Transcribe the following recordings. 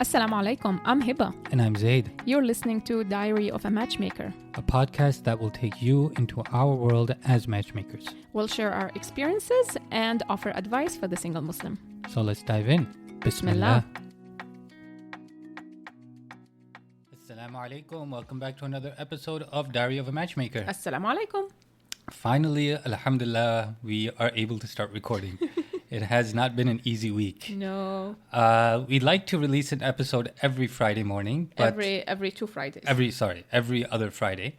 Assalamu alaikum, I'm Hiba. And I'm Zaid, You're listening to Diary of a Matchmaker. a podcast that will take you into our world as matchmakers. We'll share our experiences and offer advice for the single Muslim. So let's dive in. Bismillah. Assalamu alaikum. Welcome back to another episode of Diary of a Matchmaker. Assalamu alaikum. Finally, alhamdulillah, we are able to start recording. It has not been an easy week. No, We'd like to release an episode every Friday morning. But every 2 Fridays. every other Friday.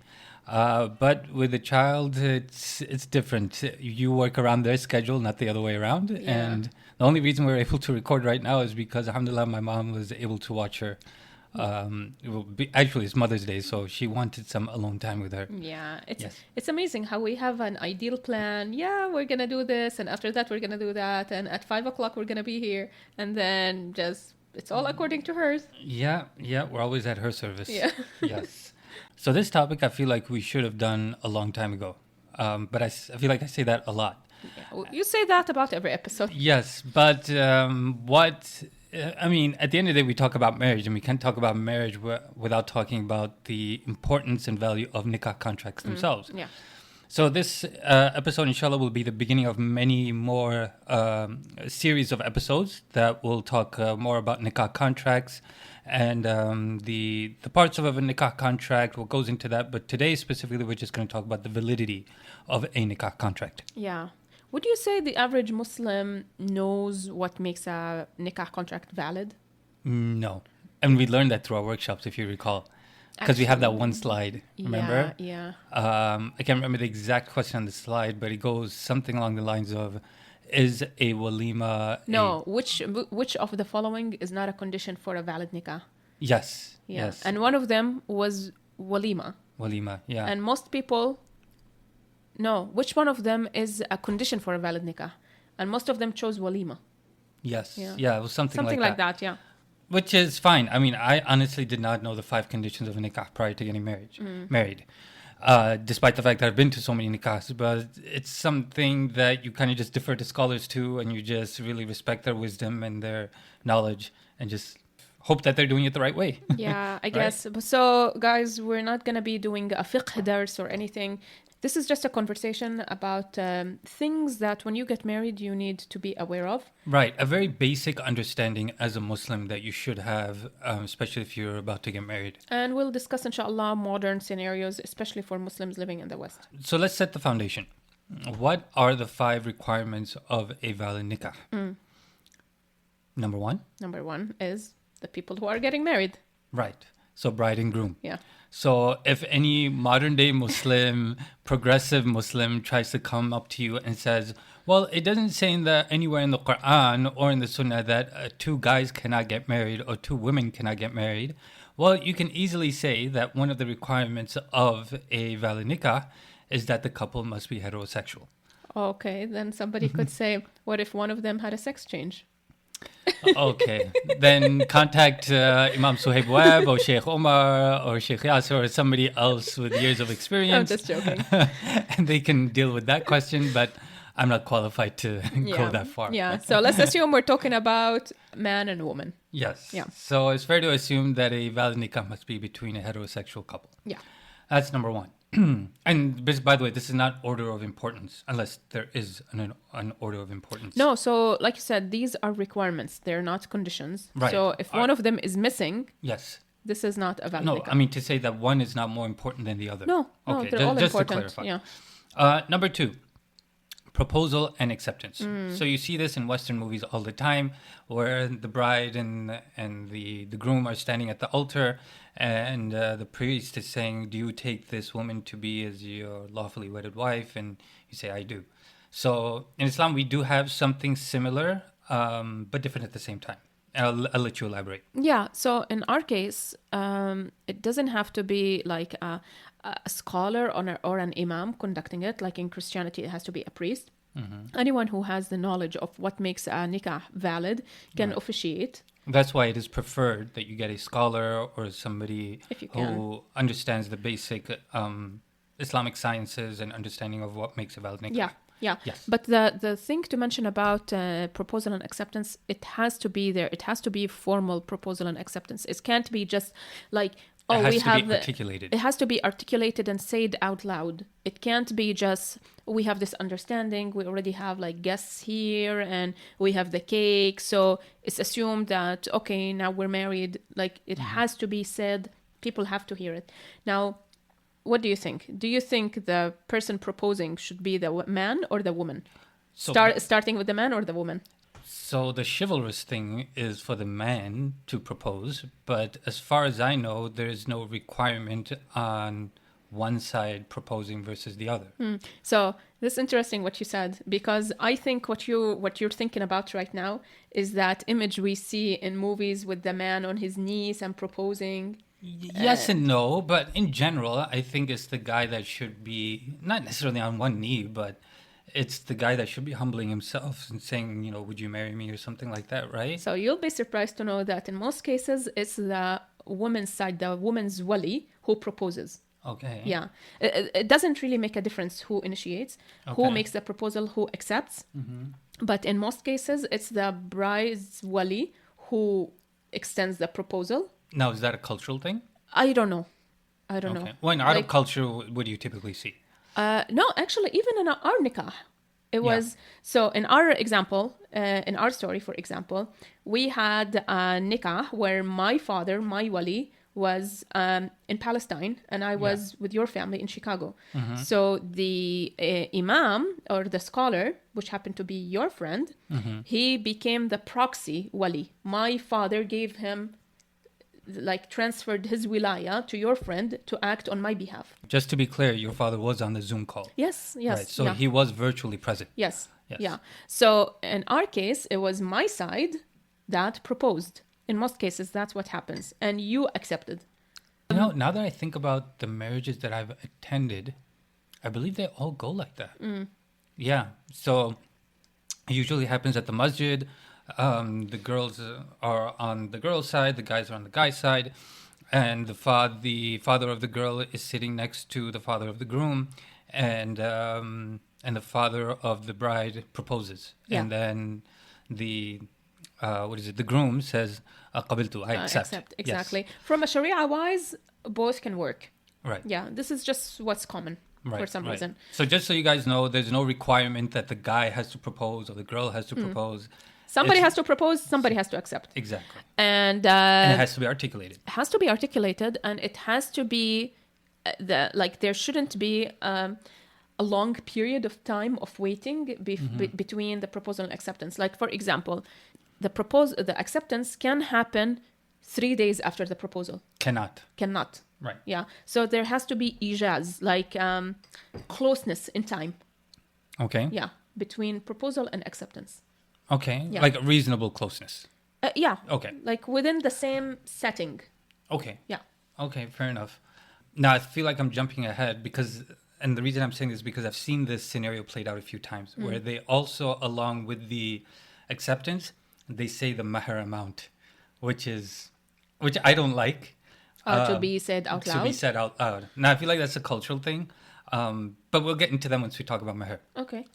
But with a child, it's different. You work around their schedule, not the other way around. Yeah. And the only reason we're able to record right now is because, alhamdulillah, my mom was able to watch her. Actually, it's Mother's Day, so she wanted some alone time with her. Yeah, Yes. it's amazing how we have an ideal plan. Yeah, we're going to do this, and after that, we're going to do that. And at 5 o'clock, we're going to be here. And then just, it's all according to hers. Yeah, we're always at her service. Yeah. Yes. So this topic, I feel like we should have done a long time ago. But I feel like I say that a lot. Yeah, well, you say that about every episode. Yes, but at the end of the day, we talk about marriage, and we can't talk about marriage without talking about the importance and value of nikah contracts themselves. Yeah. So this episode, inshallah, will be the beginning of many more series of episodes that will talk more about nikah contracts and the parts of a nikah contract, what goes into that. But today, specifically, we're just going to talk about the validity of a nikah contract. Yeah. Would you say the average Muslim knows what makes a nikah contract valid? No. And we learned that through our workshops, if you recall. Because we have that one slide, remember? Yeah. I can't remember the exact question on the slide, but it goes something along the lines of, is a walima... No, which of the following is not a condition for a valid nikah? Yes, Yeah. yes. And one of them was walima. Walima, yeah. And most people... No, which one of them is a condition for a valid nikah? And most of them chose walima. Yes, Yeah. yeah, it was something like that, yeah. Which is fine. I mean, I honestly did not know the 5 conditions of a nikah prior to getting married. Despite the fact that I've been to so many nikahs, but it's something that you kind of just defer to scholars to, and you just really respect their wisdom and their knowledge, and just hope that they're doing it the right way. Yeah, I guess. So, guys, we're not going to be doing a fiqh dars or anything. This is just a conversation about things that when you get married, you need to be aware of. Right. A very basic understanding as a Muslim that you should have, especially if you're about to get married. And we'll discuss, inshallah, modern scenarios, especially for Muslims living in the West. So let's set the foundation. What are the 5 requirements of a valid nikah? Number 1? Number 1 is the people who are getting married. Right. So bride and groom. Yeah. So if any modern day Muslim, progressive Muslim tries to come up to you and says, well, it doesn't say anywhere in the Quran or in the Sunnah that 2 guys cannot get married or 2 women cannot get married. Well, you can easily say that one of the requirements of a valid nikah is that the couple must be heterosexual. Okay, then somebody could say, what if one of them had a sex change? Okay, then contact Imam Suhaib Web or Sheikh Omar or Sheikh Yasser or somebody else with years of experience. I'm just joking. And they can deal with that question, but I'm not qualified to go that far. Yeah, so let's assume we're talking about man and woman. Yes. Yeah. So it's fair to assume that a valid nikah must be between a heterosexual couple. Yeah. That's number 1. And by the way, this is not order of importance, unless there is an order of importance. No, so like you said, these are requirements. They're not conditions. Right. So if one of them is missing, Yes. this is not a valid No, nikah. I mean to say that one is not more important than the other. No, Okay, they're all just important. to clarify. Yeah. Number 2, proposal and acceptance. So you see this in Western movies all the time, where the bride and the groom are standing at the altar, and the priest is saying, do you take this woman to be as your lawfully wedded wife? And you say, I do. So in Islam, we do have something similar, but different at the same time. I'll let you elaborate. Yeah, so in our case, it doesn't have to be like a scholar or an imam conducting it. Like in Christianity, it has to be a priest. Anyone who has the knowledge of what makes a nikah valid can officiate. That's why it is preferred that you get a scholar or somebody who understands the basic Islamic sciences and understanding of what makes a valid nikah. Yeah. Yeah. Yes. But the thing to mention about proposal and acceptance, it has to be there. It has to be formal proposal and acceptance. It can't be just like, oh, we have be articulated. It has to be articulated and said out loud. It can't be just, we have this understanding, we already have like guests here and we have the cake, so it's assumed that, okay, now we're married. Like, it has to be said. People have to hear it. Now, what do you think? Do you think the person proposing should be the man or the woman? So, Starting with the man or the woman? So the chivalrous thing is for the man to propose, but as far as I know, there is no requirement on one side proposing versus the other. So this is interesting what you said, because I think what you're thinking about right now is that image we see in movies with the man on his knees and proposing. Yes and no, but in general, I think it's the guy that should be not necessarily on one knee, but it's the guy that should be humbling himself and saying, you know, would you marry me or something like that, right? So you'll be surprised to know that in most cases, it's the woman's side, the woman's wali, who proposes. Okay. Yeah. It doesn't really make a difference who initiates, who makes the proposal, who accepts. But in most cases, it's the bride's wali who extends the proposal. Now, is that a cultural thing? I don't know. know. Well, in Arab culture, what do you typically see? No, actually, even in our nikah, it was, so in our example, in our story, for example, we had a nikah where my father, my wali, was in Palestine and I was with your family in Chicago. So the imam or the scholar, which happened to be your friend, he became the proxy wali. My father gave him, like, transferred his wilaya to your friend to act on my behalf. Just to be clear, your father was on the Zoom call. Yes. Right, so he was virtually present. Yes. Yeah. So in our case, it was my side that proposed. In most cases, that's what happens. And you accepted. You know, now that I think about the marriages that I've attended, I believe they all go like that. Yeah. So it usually happens at the masjid. The girls are on the girl's side, the guys are on the guy's side, and the father of the girl is sitting next to the father of the groom, and the father of the bride proposes, and then the groom says, "Qabiltu, I accept." Exactly. Yes. From a Sharia wise, both can work. Right. Yeah, this is just what's common for some reason. So just so you guys know, there's no requirement that the guy has to propose or the girl has to propose. Somebody has to propose, somebody has to accept. Exactly. And it has to be articulated. It has to be articulated, and it has to be there shouldn't be a long period of time of waiting between the proposal and acceptance. Like, for example, the acceptance can happen 3 days after the proposal. Cannot. Right. Yeah. So there has to be ijaz, like closeness in time. Okay. Yeah. Between proposal and acceptance. Okay. Yeah. Like a reasonable closeness. Yeah. Okay. Like within the same setting. Okay. Yeah. Okay, fair enough. Now, I feel like I'm jumping ahead and the reason I'm saying this is because I've seen this scenario played out a few times where they also, along with the acceptance, they say the mahr amount, which I don't like. To be said out loud. To be said out loud. Now, I feel like that's a cultural thing. But we'll get into them once we talk about mahr. Okay.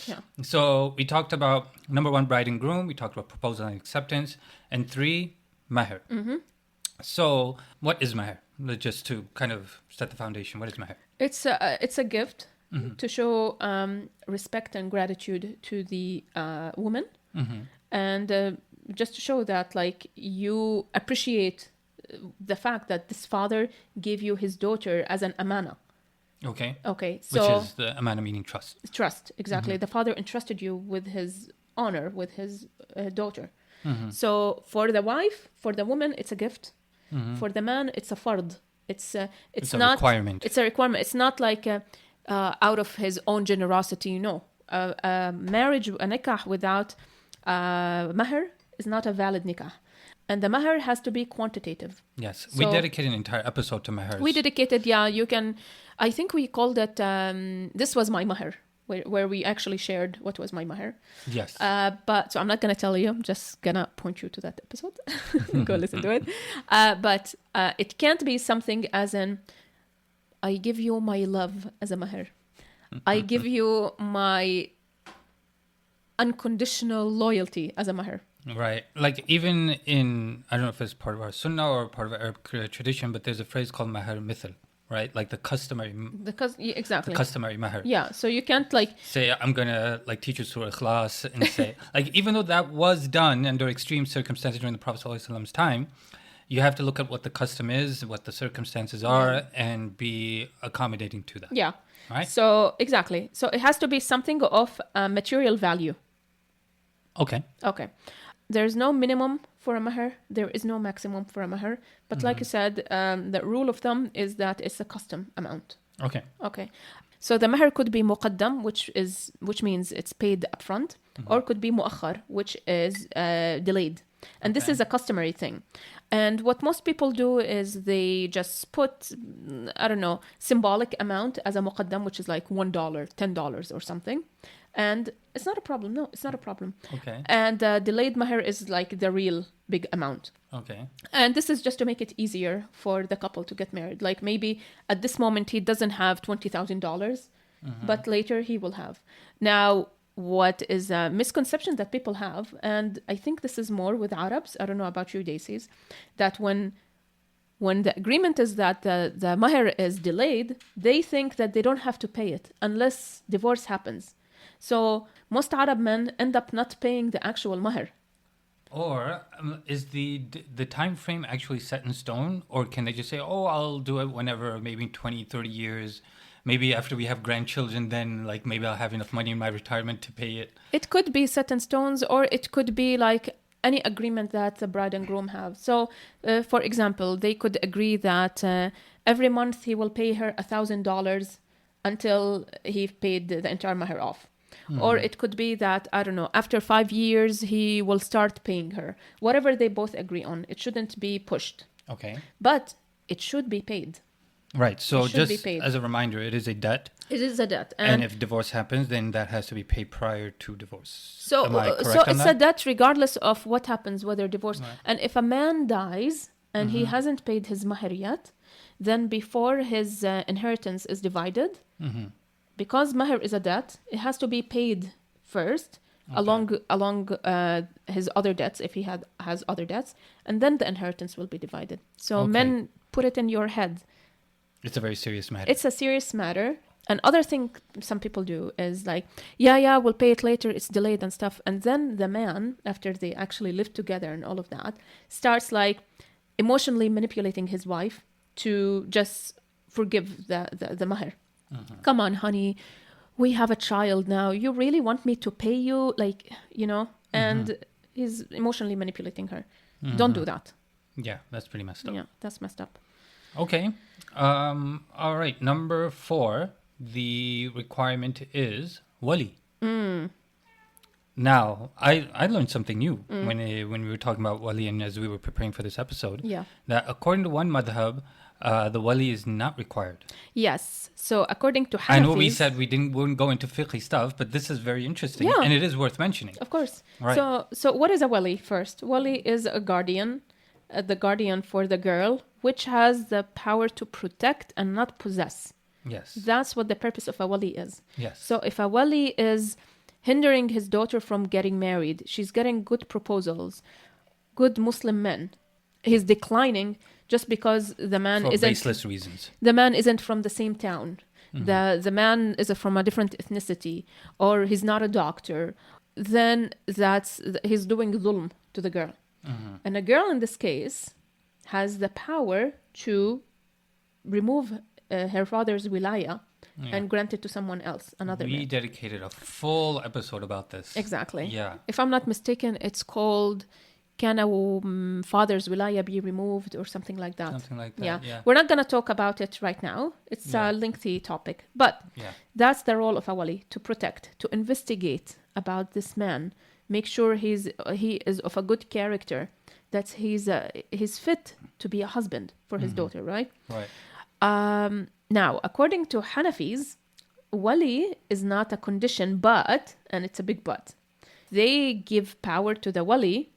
Yeah. So we talked about number 1, bride and groom. We talked about proposal and acceptance. And 3, mahr. So what is mahr? Just to kind of set the foundation, what is mahr? It's a gift to show respect and gratitude to the woman, and just to show that, like, you appreciate the fact that this father gave you his daughter as an amana. Okay. So, which is the amana meaning trust. Trust, exactly. The father entrusted you with his honor, with his daughter. So for the wife, for the woman, it's a gift. For the man, it's a fard. It's not a requirement. It's a requirement. It's not like out of his own generosity. No, a marriage, a nikah without mahr is not a valid nikah. And the mahr has to be quantitative. Yes. So, we dedicated an entire episode to mahrs. We dedicated, you can, I think we called it, This Was My Mahr, where we actually shared what was my mahr. Yes. But so I'm not going to tell you, I'm just going to point you to that episode. Go listen to it. But it can't be something as in, I give you my love as a mahr. I give you my unconditional loyalty as a mahr. Right. Like even in, I don't know if it's part of our sunnah or part of our Arab tradition, but there's a phrase called mahr mithl, right? Like the customary, Exactly. the customary mahr. Yeah. So you can't like, Say, I'm going to like teach you Surah Ikhlas and say, like, even though that was done under extreme circumstances during the Prophet ﷺ's time, you have to look at what the custom is, what the circumstances are, and be accommodating to that. yeah. Right? So exactly. So it has to be something of material value. Okay. Okay. There's no minimum for a mahr. There is no maximum for a mahr. But like you said, the rule of thumb is that it's a custom amount. Okay. Okay. So the mahr could be muqaddam, which means it's paid upfront, or could be muakhar, which is delayed. And this is a customary thing. And what most people do is they just put, I don't know, symbolic amount as a muqaddam, which is like $1, $10 or something. And it's not a problem. No, it's not a problem. Okay. And delayed mahr is like the real big amount. Okay. And this is just to make it easier for the couple to get married. Like maybe at this moment he doesn't have $20,000, but later he will have. Now, what is a misconception that people have, and I think this is more with Arabs, I don't know about you, Daisies, that when the agreement is that the mahr is delayed, they think that they don't have to pay it unless divorce happens. So most Arab men end up not paying the actual mahr. Or is the time frame actually set in stone? Or can they just say, oh, I'll do it whenever, maybe 20, 30 years, maybe after we have grandchildren, then like maybe I'll have enough money in my retirement to pay it? It could be set in stones, or it could be like any agreement that the bride and groom have. So, for example, they could agree that every month he will pay her $1,000 until he paid the entire mahr off. Or it could be that, I don't know, after 5 years, he will start paying her. Whatever they both agree on, it shouldn't be pushed. Okay. But it should be paid. Right. So should be just paid. as a reminder, it is a debt. It is a debt. And if divorce happens, then that has to be paid prior to divorce. So, Am I correct so on it's that? a debt regardless of what happens, whether divorce. Right. And if a man dies and he hasn't paid his mahr yet, then before his inheritance is divided, because mahr is a debt, it has to be paid first, along his other debts, if he has other debts, and then the inheritance will be divided. So men, put it in your head. It's a very serious matter. It's a serious matter. And other thing some people do is like, yeah, we'll pay it later, it's delayed and stuff. And then the man, after they actually live together and all of that, starts like emotionally manipulating his wife to just forgive the mahr. Come on, honey, we have a child now. You really want me to pay you? Like, you know, and he's emotionally manipulating her. Don't do that. Yeah, that's pretty messed up. Yeah, that's messed up. Okay. All right. Number 4, the requirement is wali. Now, I learned something new when we were talking about wali and as we were preparing for this episode. Yeah. That according to one madhab, the wali is not required. Yes. So according to Hanafis... I know we said we wouldn't go into fiqh stuff, but this is very interesting and it is worth mentioning. Of course. Right. So what is a wali first? Wali is a guardian, the guardian for the girl, which has the power to protect and not possess. Yes. That's what the purpose of a wali is. Yes. So if a wali is hindering his daughter from getting married, she's getting good proposals, good Muslim men, he's declining just because the man for isn't... baseless reasons. The man isn't from the same town. The man is from a different ethnicity, or he's not a doctor. Then he's doing dhulm to the girl. And a girl in this case has the power to remove her father's wilaya and grant it to someone else, another We man. dedicated a full episode about this. Exactly. Yeah. If I'm not mistaken, it's called Can a Father's Wilaya Be Removed or something like that. Something like that. Yeah. We're not going to talk about it right now. It's a lengthy topic. But that's the role of a wali, to protect, to investigate about this man, make sure he is of a good character, that he's fit to be a husband for his daughter, right? Right. Now, according to Hanafis, wali is not a condition, but, and it's a big but, they give power to the wali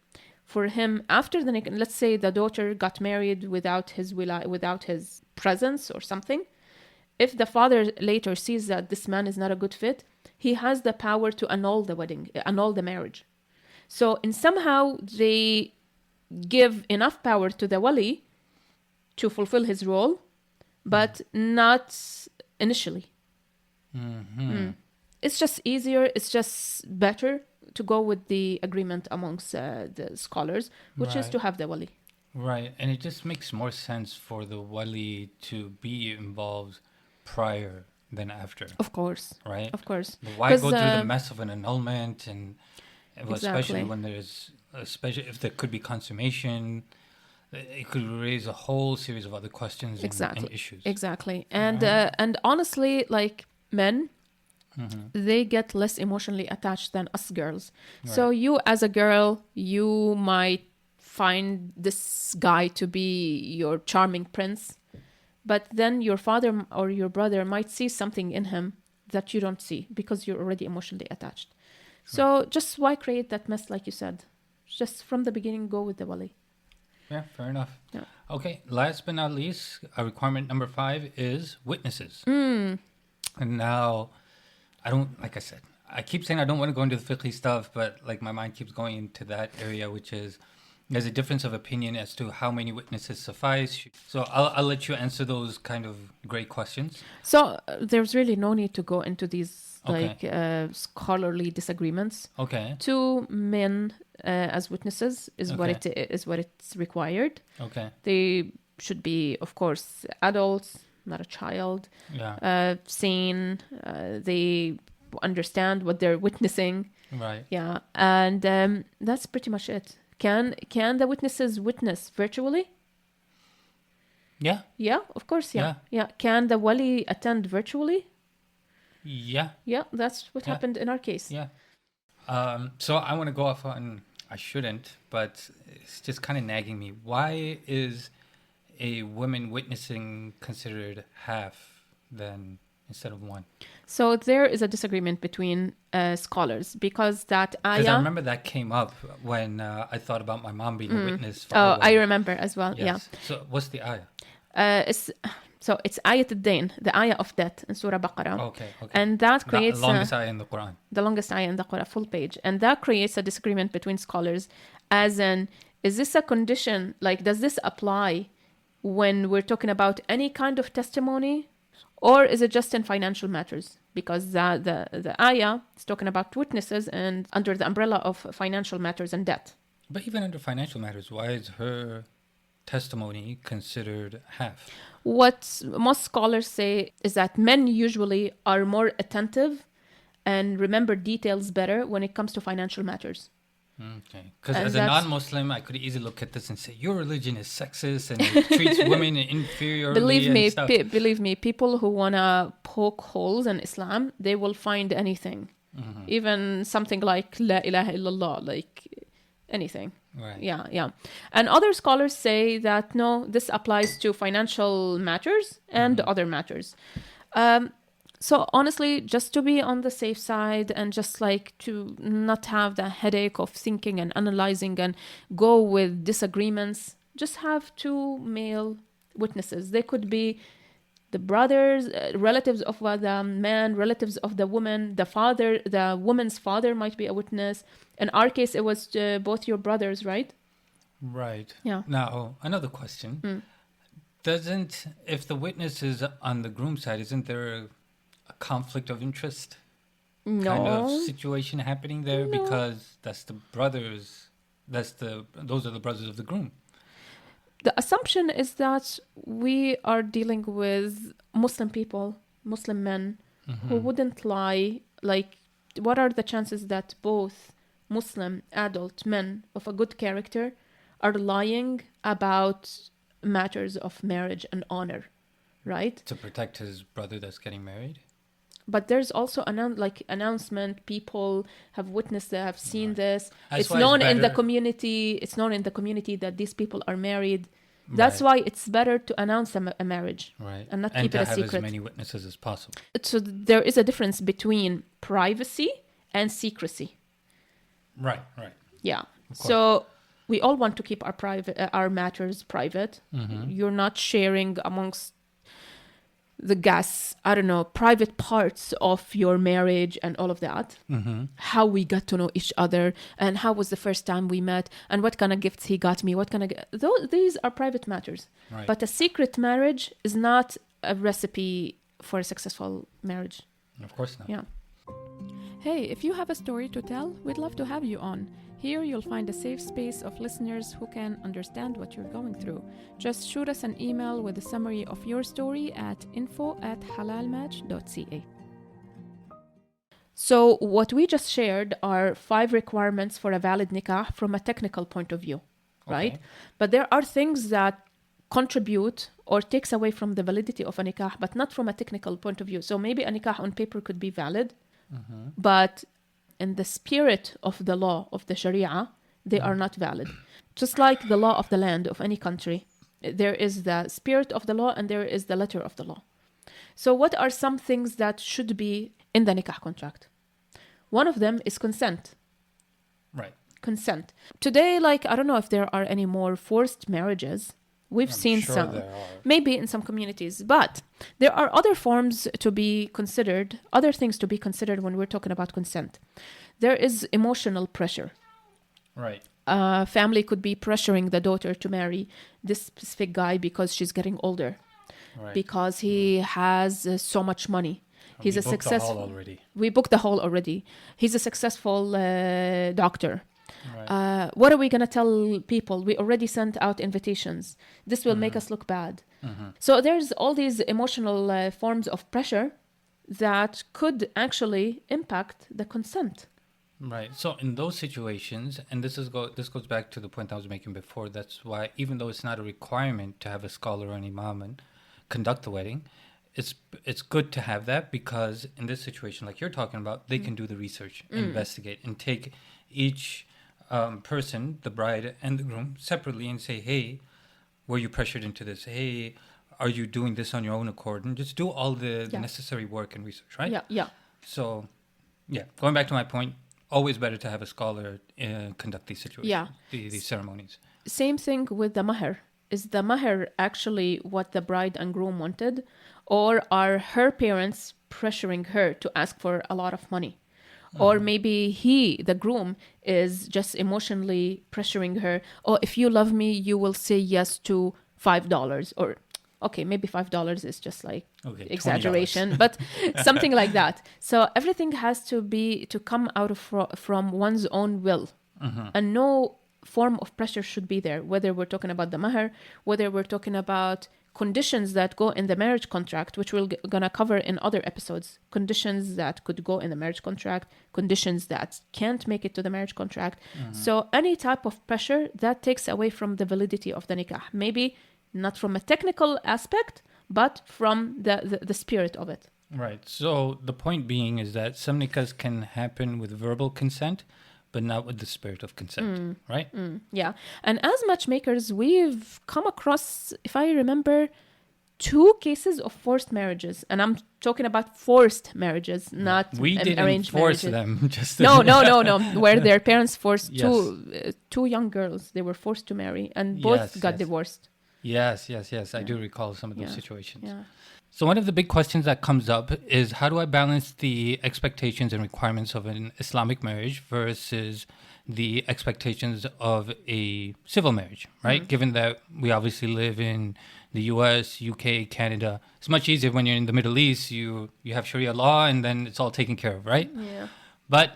for him after the nikah. Let's say the daughter got married without his presence or something. if the father later sees that this man is not a good fit, he has the power to annul the marriage. So in somehow they give enough power to the wali to fulfill his role, but not initially. It's just easier, it's just better to go with the agreement amongst the scholars, which is to have the wali. Right, and it just makes more sense for the wali to be involved prior than after. Of course. Right? Of course. Why go through the mess of an annulment, and especially when if there could be consummation, it could raise a whole series of other questions and issues. Exactly. And and honestly, like men, they get less emotionally attached than us girls. Right. So you as a girl, you might find this guy to be your charming prince, but then your father or your brother might see something in him that you don't see because you're already emotionally attached. So just why create that mess, like you said? Just from the beginning, go with the wali. Yeah, fair enough. Yeah. Okay, last but not least, requirement number 5 is witnesses. And now, like I said, I keep saying I don't want to go into the fiqh stuff, but like my mind keeps going into that area, which is there's a difference of opinion as to how many witnesses suffice. So I'll let you answer those kind of great questions. So there's really no need to go into these scholarly disagreements. Okay. 2 men as witnesses is what it's required. Okay. They should be, of course, adults, not a child. Yeah. Sane. They understand what they're witnessing. Right. Yeah, and that's pretty much it. Can the witnesses witness virtually? Yeah. Yeah, of course, yeah. Can the wali attend virtually? Yeah. Yeah, that's what happened in our case. Yeah. So I want to go off on, I shouldn't, but it's just kind of nagging me. Why is a woman witnessing considered half then instead of 1? So there is a disagreement between scholars because that ayah... Because I remember that came up when I thought about my mom being a witness. For I remember as well, yes. Yeah. So what's the ayah? It's ayat al-dain, the ayah of debt in Surah Baqarah. Okay. And that creates... the longest ayah in the Quran. The longest ayah in the Quran, full page. And that creates a disagreement between scholars as in, is this a condition, like does this apply when we're talking about any kind of testimony? Or is it just in financial matters? Because the ayah is talking about witnesses and under the umbrella of financial matters and debt. But even under financial matters, why is her testimony considered half? What most scholars say is that men usually are more attentive and remember details better when it comes to financial matters. Okay, because as a non-Muslim, I could easily look at this and say, your religion is sexist and it treats women inferiorly. Believe me, people who want to poke holes in Islam, they will find anything. Even something like La ilaha illallah, like anything. Right. Yeah. And other scholars say that, no, this applies to financial matters and other matters. So honestly, just to be on the safe side and just like to not have the headache of thinking and analyzing and go with disagreements, just have 2 male witnesses. They could be the brothers, relatives of the man, relatives of the woman, the woman's father might be a witness. In our case, it was both your brothers, right? Right. Yeah. Now, another question. If the witness is on the groom's side, isn't there a conflict of interest kind of situation happening there? No. Because those are the brothers of the groom. The assumption is that we are dealing with Muslim people, Muslim men who wouldn't lie. Like, what are the chances that both Muslim adult men of a good character are lying about matters of marriage and honor, right? To protect his brother that's getting married? But there's also announcement. People have witnessed, they have seen this. It's known in the community. It's known in the community that these people are married. That's why it's better to announce a marriage, right, and not keep it a secret. And to have as many witnesses as possible. So there is a difference between privacy and secrecy. Right. Yeah. So we all want to keep our matters private. You're not sharing amongst the gas, I don't know, private parts of your marriage and all of that. How we got to know each other and how was the first time we met and what kind of gifts he got me, these are private matters. Right. But a secret marriage is not a recipe for a successful marriage. Of course not. Yeah. Hey, if you have a story to tell, we'd love to have you on. Here you'll find a safe space of listeners who can understand what you're going through. Just shoot us an email with a summary of your story at info@halalmatch.ca. So what we just shared are 5 requirements for a valid nikah from a technical point of view, right? Okay. But there are things that contribute or takes away from the validity of a nikah, but not from a technical point of view. So maybe a nikah on paper could be valid, but in the spirit of the law of the Sharia, they are not valid. Just like the law of the land of any country, there is the spirit of the law and there is the letter of the law. So what are some things that should be in the nikah contract? One of them is consent. Right. Consent. Today, like, I don't know if there are any more forced marriages. We've seen sure some, there are. maybe in some communities, but there are other forms to be considered, other things to be considered when we're talking about consent. There is emotional pressure. Right. Family could be pressuring the daughter to marry this specific guy because she's getting older, Right. because he has so much money. He's We a booked the successful. hall already. We booked the hall already. He's a successful doctor. Right. What are we going to tell people? We already sent out invitations. This will make us look bad. So there's all these emotional forms of pressure that could actually impact the consent. Right. So in those situations, and this goes back to the point I was making before. That's why, even though it's not a requirement to have a scholar or an imam and conduct the wedding, it's good to have that, because in this situation, like you're talking about, they can do the research, investigate, and take each person, the bride and the groom, separately and say, hey, were you pressured into this? Hey, are you doing this on your own accord? And just do all the necessary work and research, right? Yeah. So, going back to my point, always better to have a scholar conduct these situations, these ceremonies. Same thing with the mahr. Is the mahr actually what the bride and groom wanted? Or are her parents pressuring her to ask for a lot of money? Or maybe the groom, is just emotionally pressuring her. Oh, if you love me, you will say yes to $5. Or, okay, maybe $5 is just like exaggeration, but something like that. So everything has to come out of from one's own will. And no form of pressure should be there, whether we're talking about the mahr, whether we're talking about conditions that go in the marriage contract, which we're gonna cover in other episodes. Conditions that could go in the marriage contract, conditions that can't make it to the marriage contract. So any type of pressure that takes away from the validity of the nikah, maybe not from a technical aspect, but from the spirit of it. Right. So the point being is that some nikahs can happen with verbal consent, but not with the spirit of consent, right? Yeah. And as matchmakers, we've come across, if I remember, 2 cases of forced marriages. And I'm talking about forced marriages, not we didn't arranged force marriages. them. Just No. Where their parents forced Yes. two young girls. They were forced to marry and both got divorced. Yes. I do recall some of those situations. Yeah. So one of the big questions that comes up is, how do I balance the expectations and requirements of an Islamic marriage versus the expectations of a civil marriage, right? Given that we obviously live in the US, UK, Canada. It's much easier when you're in the Middle East. You have Sharia law and then it's all taken care of, right? Yeah. But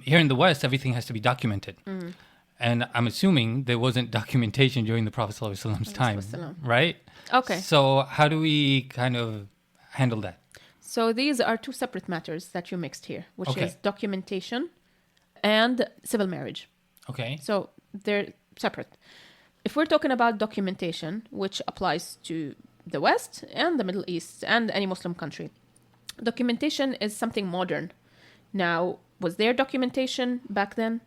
here in the West, everything has to be documented. And I'm assuming there wasn't documentation during the Prophet ﷺ's time, right? Okay. So how do we kind of handle that? So these are 2 separate matters that you mixed here, which is documentation and civil marriage. Okay. So they're separate. If we're talking about documentation, which applies to the West and the Middle East and any Muslim country, documentation is something modern. Now, was there documentation back then?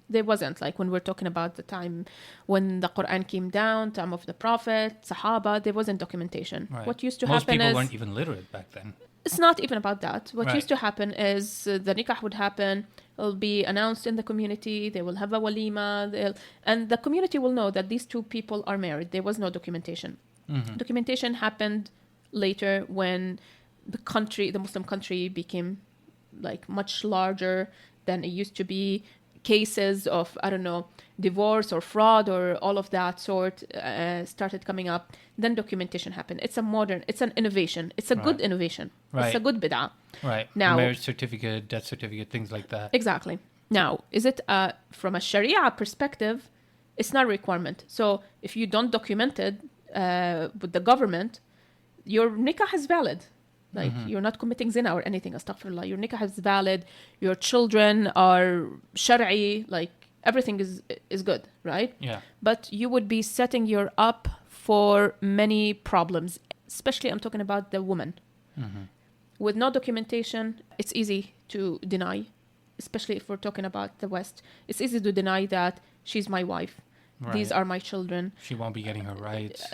There wasn't. Like when we're talking about the time when the Quran came down, time of the Prophet, Sahaba, there wasn't documentation. Right. What used to Most happen people is... weren't even literate back then. It's not even about that. What Right. used to happen is the nikah would happen. It'll be announced in the community. They will have a walima. And the community will know that these 2 people are married. There was no documentation. Documentation happened later when the Muslim country became like much larger than it used to be. Cases of, I don't know, divorce or fraud or all of that sort started coming up. Then documentation happened. It's an innovation. It's a good innovation. Right. It's a good bid'ah. Right. Now, marriage certificate, death certificate, things like that. Exactly. Now, is it from a Sharia perspective, it's not a requirement. So if you don't document it with the government, your nikah is valid. Like, you're not committing zina or anything, astaghfirullah. Your nikah is valid. Your children are shari'i. Like, everything is good, right? Yeah. But you would be setting your up for many problems, especially I'm talking about the woman. With no documentation, it's easy to deny, especially if we're talking about the West. It's easy to deny that she's my wife. Right. These are my children. She won't be getting her rights.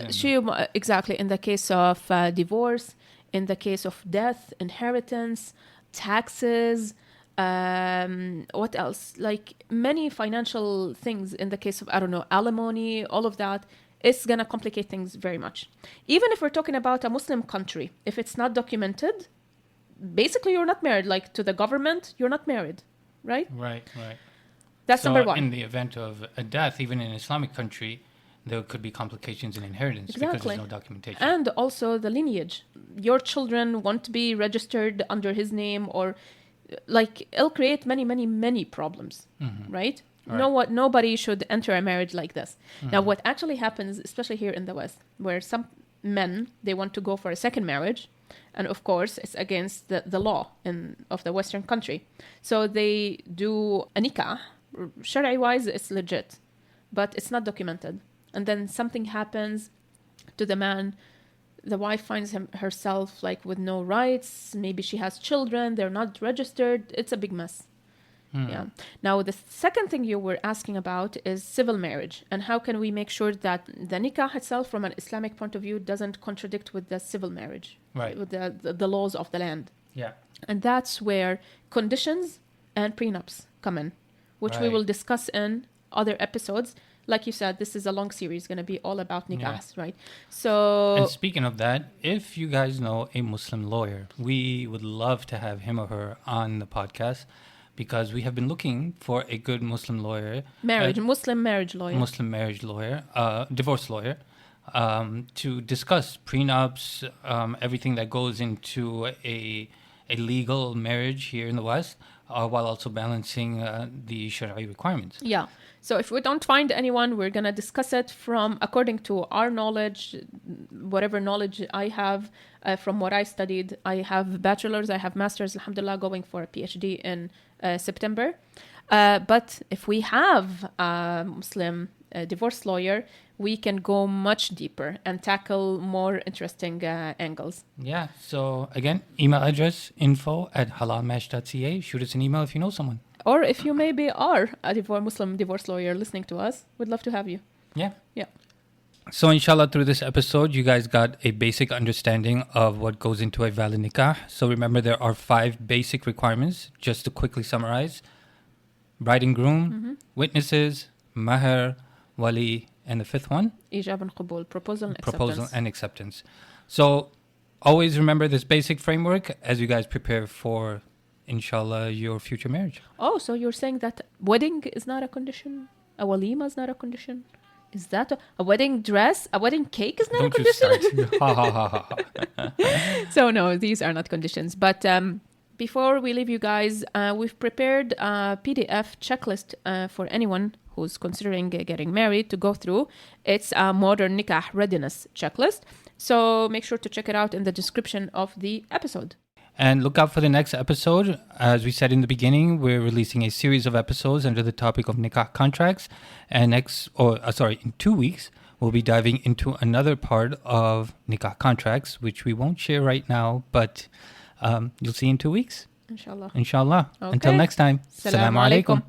Exactly. In the case of divorce, in the case of death, inheritance, taxes, what else? Like many financial things in the case of, I don't know, alimony, all of that, it's going to complicate things very much. Even if we're talking about a Muslim country, if it's not documented, basically you're not married. Like to the government, you're not married, right? Right. That's so number one. In the event of a death, even in an Islamic country, there could be complications in inheritance because there's no documentation. And also the lineage. Your children won't be registered under his name, or like it'll create many problems, right? Nobody should enter a marriage like this. Now, what actually happens, especially here in the West, where some men, they want to go for a second marriage, and of course, it's against the law of the Western country. So they do a nikah. Shari'i-wise, it's legit, but it's not documented. And then something happens to the man. The wife finds herself like with no rights. Maybe she has children. They're not registered. It's a big mess. Yeah. Now, the second thing you were asking about is civil marriage. And how can we make sure that the nikah itself from an Islamic point of view doesn't contradict with the civil marriage, with the laws of the land. Yeah. And that's where conditions and prenups come in, which we will discuss in other episodes. Like you said, this is a long series, going to be all about nikahs, right? So, and speaking of that, if you guys know a Muslim lawyer, we would love to have him or her on the podcast, because we have been looking for a good Muslim lawyer. Muslim marriage lawyer, divorce lawyer, to discuss prenups, everything that goes into a legal marriage here in the West, while also balancing the Shari'i requirements. Yeah. So if we don't find anyone, we're going to discuss it according to our knowledge, whatever knowledge I have from what I studied. I have bachelor's, I have master's, alhamdulillah, going for a PhD in September. But if we have a Muslim divorce lawyer, we can go much deeper and tackle more interesting angles. Yeah. So again, email address info@halalmatch.ca. Shoot us an email if you know someone. Or if you maybe are a Muslim divorce lawyer listening to us, we'd love to have you. Yeah. Yeah. So inshallah, through this episode, you guys got a basic understanding of what goes into a valid nikah. So remember, there are 5 basic requirements. Just to quickly summarize: bride and groom, witnesses, Mahr, Wali, and the 5th one? Ijab and Qabul, proposal and acceptance. So always remember this basic framework as you guys prepare for, inshallah, your future marriage. Oh, so you're saying that wedding is not a condition? A walima is not a condition? Is that a wedding dress? A wedding cake is not a condition? Don't you start. Ha. So no, these are not conditions. But before we leave you guys, we've prepared a PDF checklist for anyone who's considering getting married to go through. It's a modern nikah readiness checklist. So make sure to check it out in the description of the episode. And look out for the next episode. As we said in the beginning, we're releasing a series of episodes under the topic of nikah contracts. And in 2 weeks, we'll be diving into another part of nikah contracts, which we won't share right now, but you'll see in 2 weeks. Inshallah. Inshallah. Okay. Until next time. Assalamu alaikum.